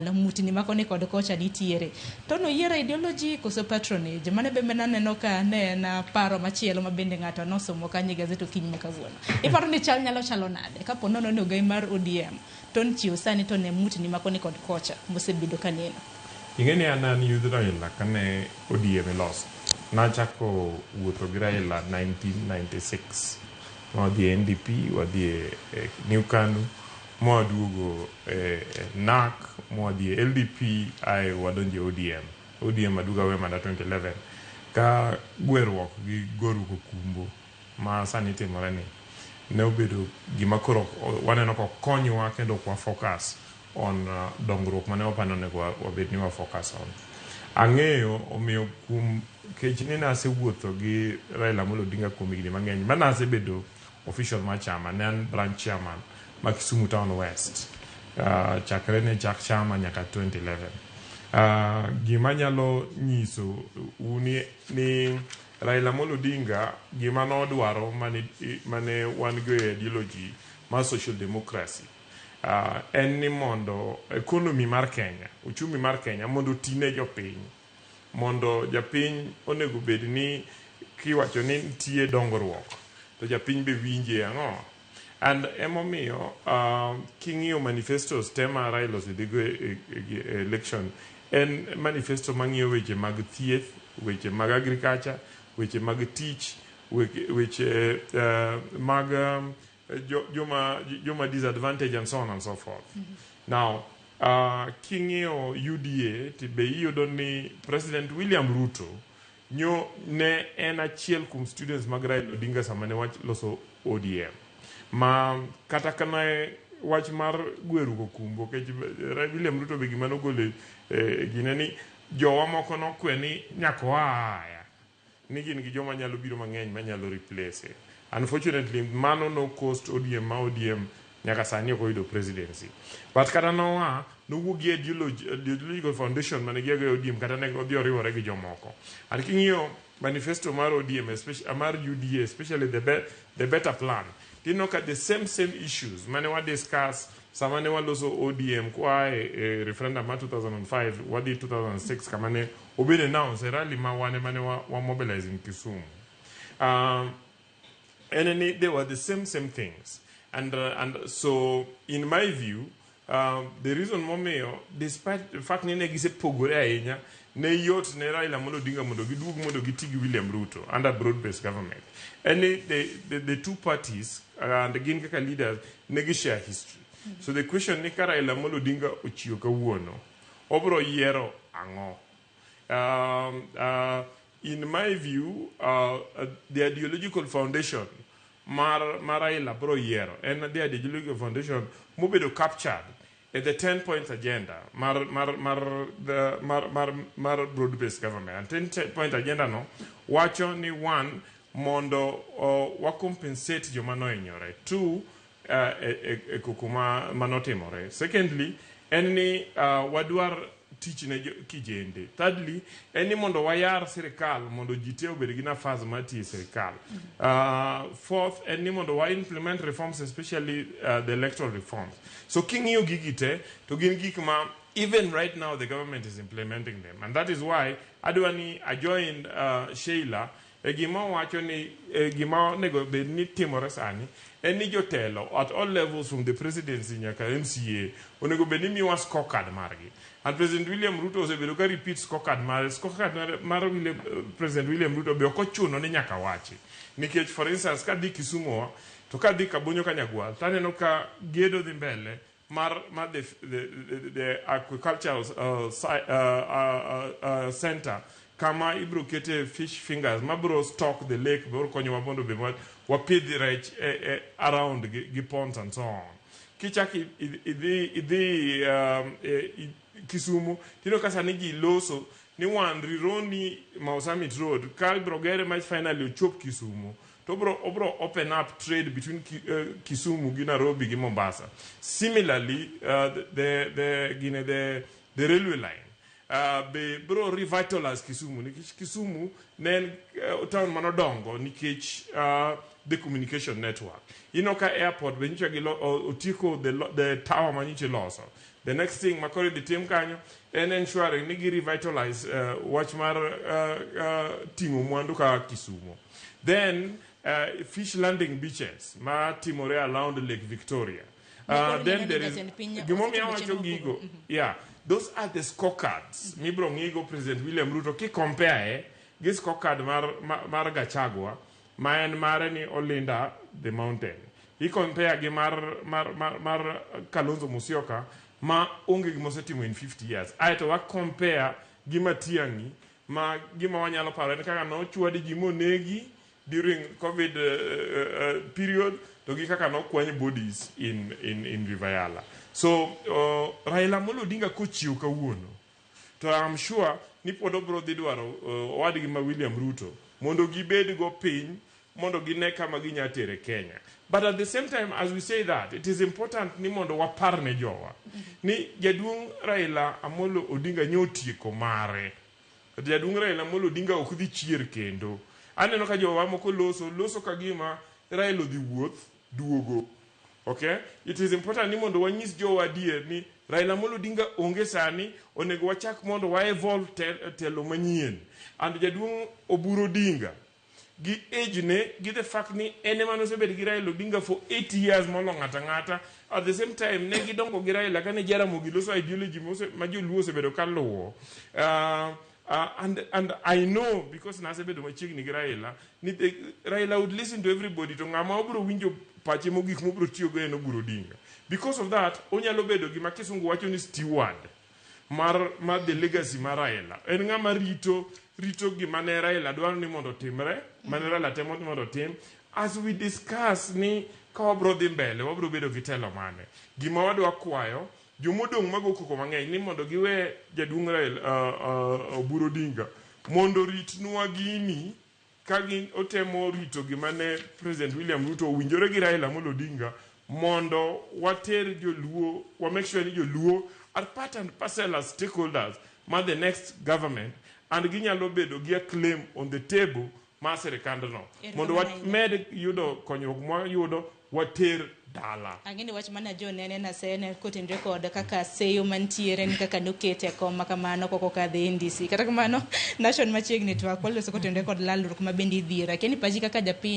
la mutini makoni kod kocha nitiere to no yiero ideology koso patronage mane be neno ka ne na paro machielo mabende ng'ato nosomo kanye gazeto kiny makawuono iparo ni chal nyalo chalo nade kapo nono ni ogai mar ODM ton chiwo sani to ne mutini makoni kod kocha mosebedo kaneno ing'eni an yudh Raila kane ODM lost nachako wuotho gi Raila 1996 wadhi NDP wadhi New Kanu mwaduogo NAC mwadhi LDP ai wadonje ODM aduga we manda 2011 ka gweruok gi goruko kumbo ma sani timore ni ne obedo gima koro waneno ko konyowa kendo kwa focus on dongruok mane wapano ne wabed ni wa focus on ang'eyo omiyo kum kech ni nase wuotho gi Raila Amolo Odinga kuom higni mang'eny manase bedo official ma chama ne an branch chairman ma Kisumu Town West chakre ne chak chama nyaka 2011 gima nyalo nyiso ni Raila Amolo Odinga gima nodwaro mane wan go ideology ma social democracy en ni mondo economy mar Kenya uchumi mar Kenya mondo tine jopiny mondo japiny onego bed ni kiwacho ni nitie dongruok to japiny be winje ang'o and emomiyo king'iyo manifestos tema Raila osedhigo election en manifesto mang'iyo weche mag thieth weche mag agriculture weche mag tich weche mag joma disadvantage and so on and so forth. Now king'iyo UDA tibe iyudo ni President William Ruto ne en achiel kuom students mag Raila Odinga sama ne wach loso ODM ma kata kana wach mar gweruko kumbo kech William Ruto be gima nogole gine ni jowa moko nokwe ni nyako aya ni gin gi joma nyalo biro mang'eny manyalo replace unfortunately mano no cost ODM nyaka sani ok oyudo presidency but kata nowa nowuogi ideological foundation mane giago ODM kata ne odhi oriwore gi jomoko and king'iyo manifesto mar ODM especially mar UDA especially the better plan you know the same issues mane wa discuss sama ne waloso ODM kwa referendum ma 2005 wadi 2006 kama ne obede announce rally ma wane mane wa mobilizing Kisumu and they were the same things and so in my view the reason momeo despite the fact ni ne gise pogore ahinya ne yot ne Raila Amolo Odinga mondo giduog mondo gitigi William Ruto under broad-based government and the two parties and again kaka leaders ne share history so the question ni ka Raila Amolo Odinga ochiwo kawuono obro yiero ang'o in my view the ideological foundation mar Raila bro yiero and the ideological foundation mobedo captured at the 10 points agenda mar broad-based government and 10 point agenda no wacho ni one mondo wa compensate joma no inyore two kukuma manotimore secondly enni wadwar tich ne kijende thirdly enni mondo wayar sirikal mondo jite obed gi nafas mati sirikal fourth enni mondo wa implement reforms especially the electoral reforms so king'iyo gigite to gin gik ma even right now the government is implementing them and that is why adwani I joined Sheila gima wacho ni gima nego bed ni timore sani en ni jotelo at all levels from the presidency nyaka MCA onego bed ni miwa scorecard margi and President William Ruto osebedo ka repeat scorecard mar President William Ruto be okochuno ni nyaka wachi nikech for instance ka di Kisumu to ka di Kabonyo Kanyagwal taneno ka gedo dhi mbele mar the agricultural center kama ibro kete fish fingers mabro stock the lake bro konyo wabondo be wapidh rech around gi ponds and so on kichaki idhi Kisumu tino kasa ni ji loso ni wan rironi Mausamit Road ka bro gere ma finally ochop Kisumu to obro open up trade between Kisumu gi Nairobi gi Mombasa similarly the railway line be bro revitalize Kisumu nikech Kisumu nen town manodongo nikech the communication network ka airport be nyicha gi otiko the tower ma nyiche loso The next thing makore the team kanyo en ensuring ni gi revitalize wach mar tingo mwandu ka Kisumo. Then fish landing beaches ma timore around Lake Victoria. Then there is gigo. Yeah, those are the scorecards. Mibro ngigo President William Ruto ki compare this scorecard mar Gachagua ma en mare ni Olinda the mountain. He compare gi mar Kalonzo Musyoka ma onge gimosetimo in 50 years. Aito wa compare gi Matiang'i ma gima wanyalo paro en kaka no chwadi ji monegi during COVID period to gi kaka no kwany bodies in Rivayala. So Raila Amolo Odinga kochiw kawuono to I'm sure ni podo bro dhi dwaro owadgi ma William Ruto mondo gibed go piny mondo gine kama ginyatere Kenya. But at the same time, as we say that, it is important ni mondo waparne jowa ni jaduong' Raila Amolo Odinga nyotieko mare. Jaduong' Raila Amolo Odinga ok dhi chier kendo. Aneno ka jowa moko loso kagima Raila dhi wuoth duogo. Okay? It is important ni mondo wanyis jowa adier ni Raila Amolo Odinga onge sani, onego wachak mondo wa evolve telo manyien. And jaduong' Oburu Odinga gi age ne, gi the fact ni ene mano sebed gi Raila Odinga for 80 years molo ngata. At the same time ne gidongo gi Raila kane Jaramogi loso ideology ma joluo sebedo kaluwo. And I know because nasebedo machiegni gi Raila ni Raila would listen to everybody to ngama obro winjo pache mogik mobro tiyo go en Oburu Odinga. Because of that onyalo bedo gima kisungu wacho ni steward mar the legacy mar Raila. En ngama rito gima ne Raila dwaro ni mondo timre, mane Raila temo mondo tim. As we discuss ni ka wabro dhi mbele, wabro bedo gi telo mane. Gima wadwa kwayo jomodong' mago koko mang'eny ni mondo giwe jaduong' Raila Oburu Odinga mondo ritnwa gini ka gin otemo rito gima ne President William Ruto owinjore gi Raila Amolo Odinga mondo water joluo, wa make sure ni joluo are part and parcel as stakeholders ma the next government and ginyalo bedo gi a claim on the table ma serikandno mondo wamed yudo konyruok ma yudo water dala. Angini wach mana jo nene na sene kotenre kod kaka seyo mantiere ni kaka nokete koma kamano koko kadhi NDC. Kata kamano nation machiegni twak waloso kotenre kod lalruok ma bendi dhira. Keni paji kaka japiny